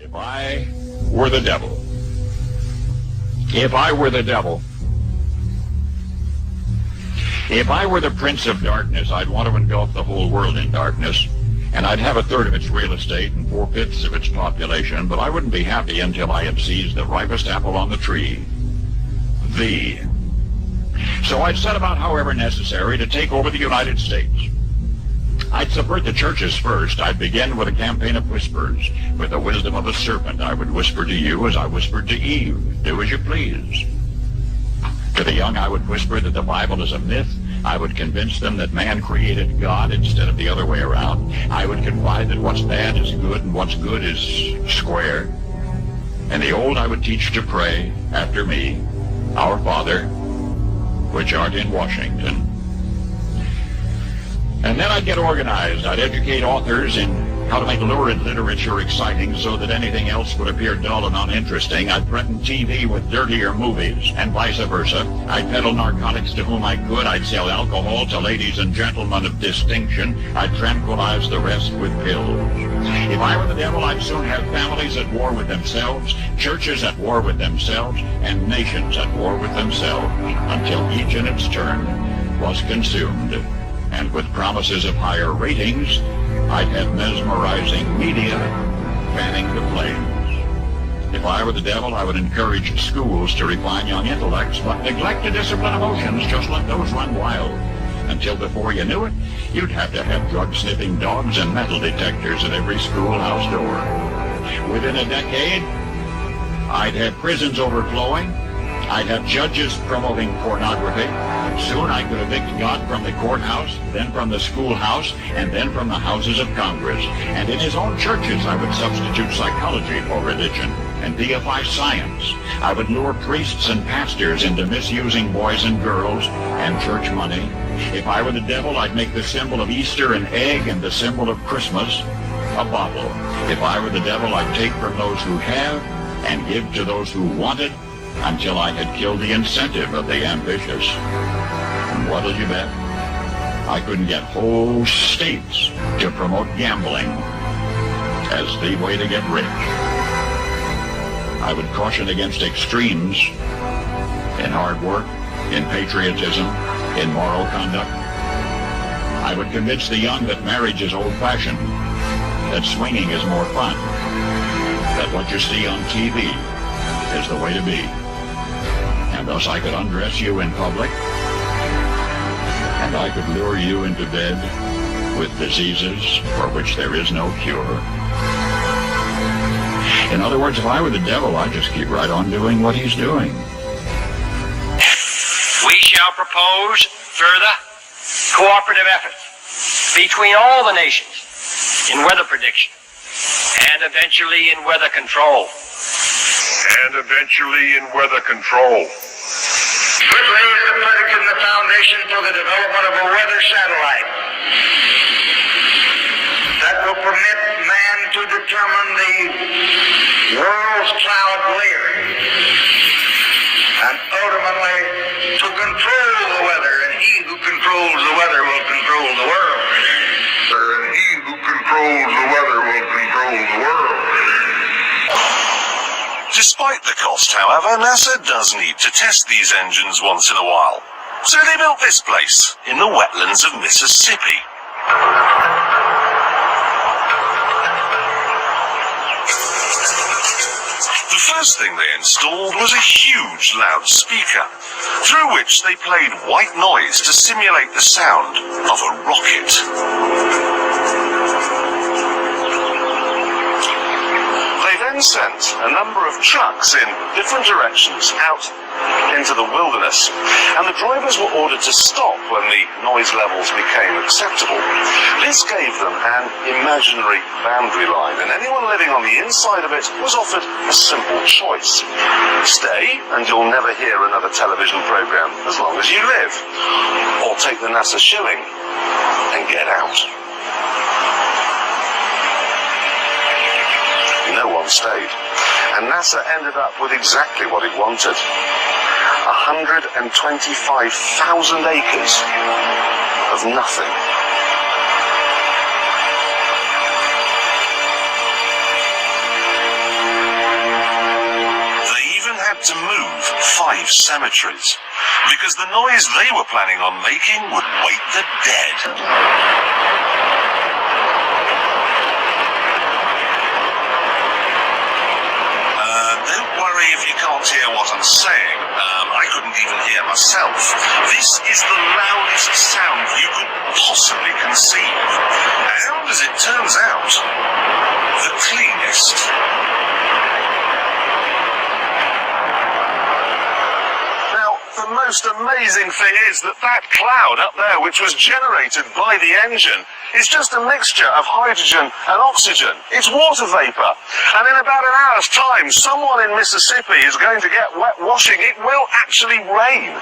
If I were the devil, if I were the devil, if I were the prince of darkness, I'd want to engulf the whole world in darkness, and I'd have a third of its real estate and 4/5 of its population, but I wouldn't be happy until I had seized the ripest apple on the tree. So I'd set about, however necessary, to take over the United States. I'd subvert the churches first. I'd begin with a campaign of whispers. With the wisdom of a serpent, I would whisper to you as I whispered to Eve, do as you please. To the young, I would whisper that the Bible is a myth. I would convince them that man created God instead of the other way around. I would confide that what's bad is good and what's good is square. And the old I would teach to pray after me, Our Father, which art in Washington. And then I'd get organized. I'd educate authors in how to make lurid literature exciting so that anything else would appear dull and uninteresting. I'd threaten TV with dirtier movies, and vice versa. I'd peddle narcotics to whom I could. I'd sell alcohol to ladies and gentlemen of distinction. I'd tranquilize the rest with pills. If I were the devil, I'd soon have families at war with themselves, churches at war with themselves, and nations at war with themselves, until each in its turn was consumed. And with promises of higher ratings, I'd have mesmerizing media fanning the flames. If I were the devil, I would encourage schools to refine young intellects, but neglect to discipline emotions, just let those run wild. Until before you knew it, you'd have to have drug-sniffing dogs and metal detectors at every schoolhouse door. Within a decade, I'd have prisons overflowing. I'd have judges promoting pornography. Soon I could evict God from the courthouse, then from the schoolhouse, and then from the houses of Congress. And in his own churches, I would substitute psychology for religion and deify science. I would lure priests and pastors into misusing boys and girls and church money. If I were the devil, I'd make the symbol of Easter an egg and the symbol of Christmas a bottle. If I were the devil, I'd take from those who have and give to those who want it, until I had killed the incentive of the ambitious. And what'll you bet? I couldn't get whole states to promote gambling as the way to get rich. I would caution against extremes in hard work, in patriotism, in moral conduct. I would convince the young that marriage is old-fashioned, that swinging is more fun, that what you see on TV is the way to be. And thus I could undress you in public, and I could lure you into bed with diseases for which there is no cure. In other words, if I were the devil, I'd just keep right on doing what he's doing. We shall propose further cooperative efforts between all the nations in weather prediction and eventually in weather control. We've laid the predicate and the foundation for the development of a weather satellite that will permit man to determine the world's cloud layer and ultimately to control the weather, and he who controls the weather will control the world. Despite the cost, however, NASA does need to test these engines once in a while. So they built this place in the wetlands of Mississippi. The first thing they installed was a huge loudspeaker, through which they played white noise to simulate the sound of a rocket. Sent a number of trucks in different directions out into the wilderness, and the drivers were ordered to stop when the noise levels became acceptable. This gave them an imaginary boundary line, and anyone living on the inside of it was offered a simple choice: stay and you'll never hear another television program as long as you live, or take the NASA shilling and get out. No one stayed, and NASA ended up with exactly what it wanted: 125,000 acres of nothing. had to move 5 cemeteries, because the noise they were planning on making would wake the dead. Don't worry if you can't hear what I'm saying. I couldn't even hear myself. This is the loudest sound you could possibly conceive. And as it turns out, the cleanest. The most amazing thing is that that cloud up there, which was generated by the engine, is just a mixture of hydrogen and oxygen. It's water vapor. And in about an hour's time, someone in Mississippi is going to get wet washing. It will actually rain.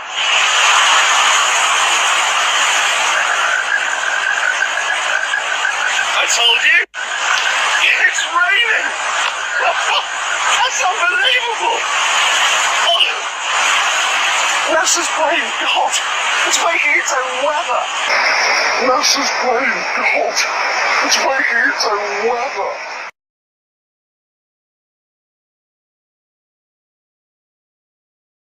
I told you. It's raining. That's unbelievable. NASA's playing God. It's making its own weather. NASA's playing God. It's making its own weather.